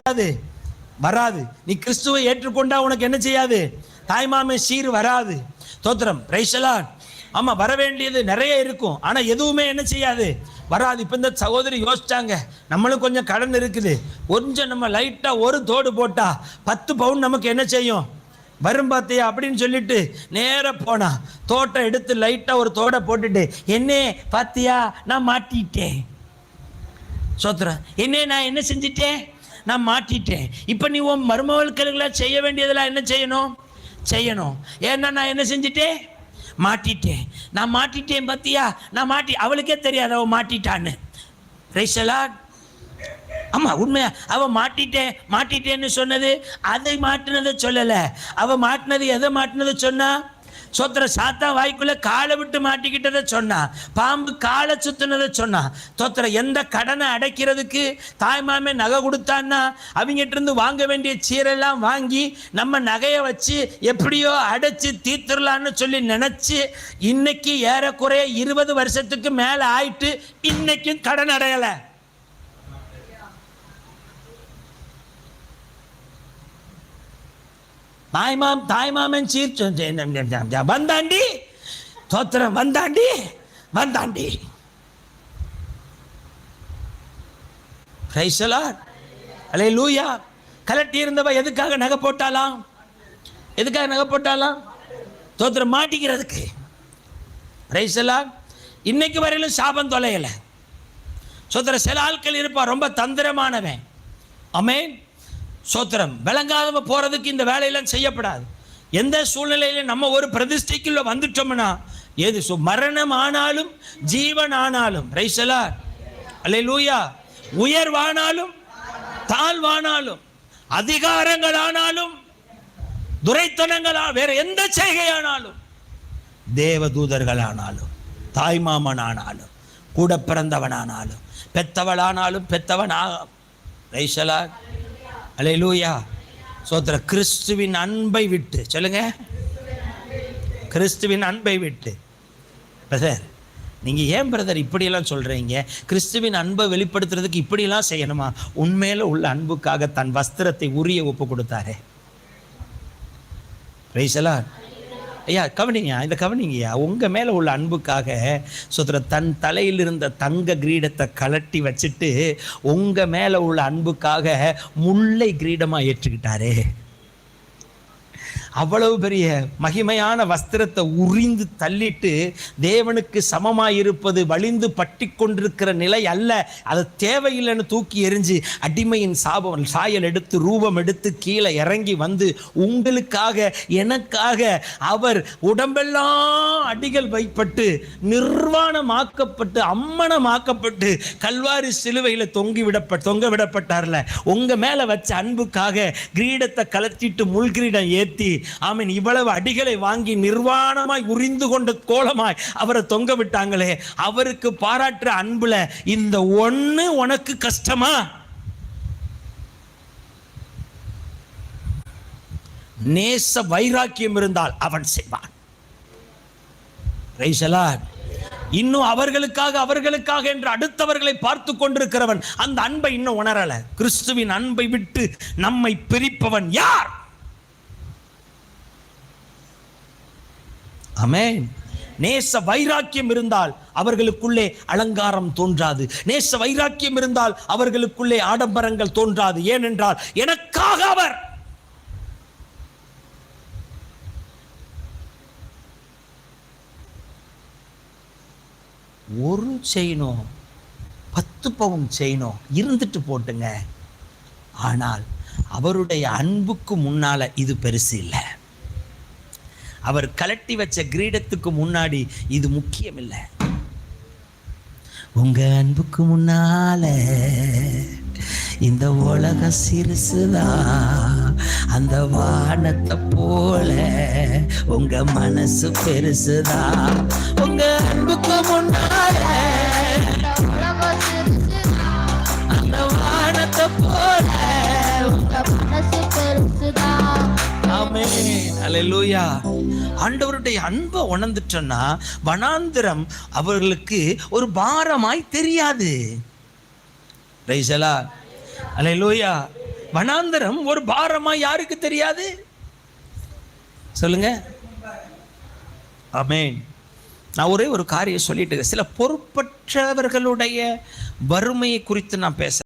செய்யாது? வராது. நீ கிறிஸ்துவை ஏற்றுக்கொண்டா உனக்கு என்ன செய்யாது? தாய்மாமே சீர் வராது. தோத்திரம், பிரைஸ் தி லார்ட். ஆமா, வர வேண்டியது நிறைய இருக்கும், ஆனா எதுவுமே என்ன செய்யாது? வராது. இப்போ இந்த சகோதரி யோசிச்சாங்க, நம்மளும் கொஞ்சம் கடன் இருக்குது, கொஞ்சம் நம்ம லைட்டா ஒரு தோடு போட்டா 10 பவுன் நமக்கு என்ன செய்யும்? வரும் பார்த்தியா அப்படின்னு சொல்லிட்டு நேர போனா தோட்டை எடுத்து லைட்டா ஒரு தோடை போட்டுட்டு, என்ன பார்த்தியா நான் மாட்டிட்டேன். சோத்திரம், என்ன நான் என்ன செஞ்சிட்டேன்? நான் மாட்டிட்டேன். இப்போ நீ உன் மருமகளுக்கெல்லாம் செய்ய வேண்டியதெல்லாம் என்ன செய்யணும்? செய்யணும். ஏன்னா நான் என்ன செஞ்சிட்டேன்? மாட்டிட்டேன். நான் மாட்டிட்டேன் பார்த்தியா, நான் அவளுக்கே தெரியாது அவள் மாட்டிட்டான்னு. Praise the Lord. ஆமா, உண்மையா அவ மாட்டிட்டேன்னு சொன்னது அதை மாட்டினதை சொல்லலை. அவ மாட்டினது எதை மாட்டினதை சொன்னா? சோத்திர, சாத்தா வாய்க்குள்ள காலை விட்டு மாட்டிக்கிட்டதை சொன்னா, பாம்பு காலை சுத்தினதை சொன்னா. தோத்திர, எந்த கடனை அடைக்கிறதுக்கு தாய்மாமே நகை கொடுத்தான்னா அவங்ககிட்ட இருந்து வாங்க வேண்டிய சீரெல்லாம் வாங்கி நம்ம நகையை வச்சு எப்படியோ அடைச்சு தீர்த்துடலான்னு சொல்லி நினைச்சு இன்னைக்கு ஏறக்குறைய 20 வருஷத்துக்கு மேல ஆயிட்டு இன்னைக்கும் கடன் அடையலை. தாய்மாமன் சீர் வந்தாண்டி. தோத்திரம், வந்தாண்டி. Praise the Lord. அல்லேலூயா. கலட்டி இருந்தவ எதுக்காக நகை போட்டாலாம்? தோத்திரம், மாட்டிக்கிறதுக்கு. Praise the Lord. இன்னைக்கு வரையிலும் சாபம் தொலையலை. சோத்திர, சில ஆட்கள் இருப்பா ரொம்ப தந்திரமானவன். ஆமென். சோத்திரம், விளங்காதவ போறதுக்கு இந்த வேலையெல்லாம் செய்யப்படாது. எந்த சூழ்நிலையில நம்ம ஒரு பிரதிஷ்டைக்குள்ள வந்துட்டோம்னா, ஏது மரணம் ஆனாலும் ஜீவன் ஆனாலும், பிரைஸ் தி லார்ட், அல்லேலூயா, உயர்வானாலும் தாழ்வானாலும் அதிகாரங்கள் ஆனாலும் துரைத்தனங்கள் வேற எந்த செய்கையானாலும் தேவதூதர்கள் ஆனாலும் தாய்மாமன் ஆனாலும் கூட பிறந்தவனானாலும் பெத்தவளானாலும் பெத்தவன் பிரைஸ் தி லார்ட், அல்லேலூயா. சோத்திர, கிறிஸ்துவின் அன்பை விட்டு சொல்லுங்க, கிறிஸ்துவின் அன்பை விட்டு. பிரதர், நீங்க ஏன் பிரதர் இப்படியெல்லாம் சொல்றீங்க? கிறிஸ்துவின் அன்பை வெளிப்படுத்துறதுக்கு இப்படியெல்லாம் செய்யணுமா? உண்மையில உள்ள அன்புக்காக தன் வஸ்திரத்தை உரிய ஒப்பு கொடுத்தாரே. Praise the Lord. ஐயா கவனிங்க, இந்த கவனிங்கய்யா, உங்கள் மேலே உள்ள அன்புக்காக சோத்திர தன் தலையில் இருந்த தங்க கிரீடத்தை கலட்டி வச்சுட்டு உங்கள் மேலே உள்ள அன்புக்காக முல்லை கிரீடமாக ஏற்றுக்கிட்டாரே. அவ்வளவு பெரிய மகிமையான வஸ்திரத்தை உரிந்து தள்ளிட்டு தேவனுக்கு சமமாயிருப்பது வலிந்து பட்டி கொண்டிருக்கிற நிலை அல்ல, அது தேவையில்லைன்னு தூக்கி எறிஞ்சு அடிமையின் சாயல் எடுத்து ரூபம் எடுத்து கீழே இறங்கி வந்து உங்களுக்காக எனக்காக அவர் உடம்பெல்லாம் அடிகள் வைப்பட்டு நிர்வாணமாக்கப்பட்டு அம்மனமாக்கப்பட்டு கல்வாரி சிலுவையில் தொங்க விடப்பட்டார்ல. உங்க மேல வச்ச அன்புக்காக கிரீடத்தை கலத்திட்டு முள் கிரீடம் ஏத்தி, ஆமீன், இவ்வளவு அடிகளை வாங்கி நிர்வாணமாய் உரிந்து கொண்ட கோலமாய் அவரை தொங்க விட்டாங்களே. அவருக்கு பாராட்டுற அன்புல இந்த ஒண்ணு உனக்கு கஷ்டமா? நேச வைராக்கியம் இருந்தால் அவன் செய்வான். Praise the Lord. இன்னும் அவர்களுக்காக என்று அடுத்தவர்களை பார்த்து கொண்டிருக்கிறவன் அந்த அன்பை இன்னும் உணரல. கிறிஸ்துவின் அன்பை விட்டு நம்மை பிரிப்பவன் யார்? ஆமென். நேச வைராக்கியம் இருந்தால் அவர்களுக்குள்ளே அலங்காரம் தோன்றாது. நேச வைராக்கியம் இருந்தால் அவர்களுக்குள்ளே ஆடம்பரங்கள் தோன்றாது. ஏனென்றால் எனக்காக அவர் ஒரு செயினோ 10 பவுன் செயினோ இருந்துட்டு போட்டுங்க. ஆனால் அவருடைய அன்புக்கு முன்னால இது பெருசு இல்லை. அவர் கலட்டி வச்ச கிரீடத்துக்கு முன்னாடி இது முக்கியம் இல்லை. உங்க அன்புக்கு முன்னால இந்த உலக சிறுசுதான், அந்த வானத்தை போல உங்க மனசு பெருசுதான். உங்க அன்புக்கு முன்னால அந்த வானத்தை போல உங்க மனசு பெருசுதான். ஆமென், அல்லேலூயா. ஆண்டவருடைய அன்பை உணர்ந்துட்டோன்னா வனாந்திரம் அவர்களுக்கு ஒரு பாரமாய் தெரியாது. பிரைஸ் தி லார்ட், அல்லேலூயா. வனாந்தரம் ஒரு பாரமா யாருக்கு தெரியாது? சொல்லுங்க. ஆமென். நான் ஒரே ஒரு காரியம் சொல்லிட்டு, சில பொறுப்பற்றவர்களுடைய வறுமையை குறித்து நான் பேச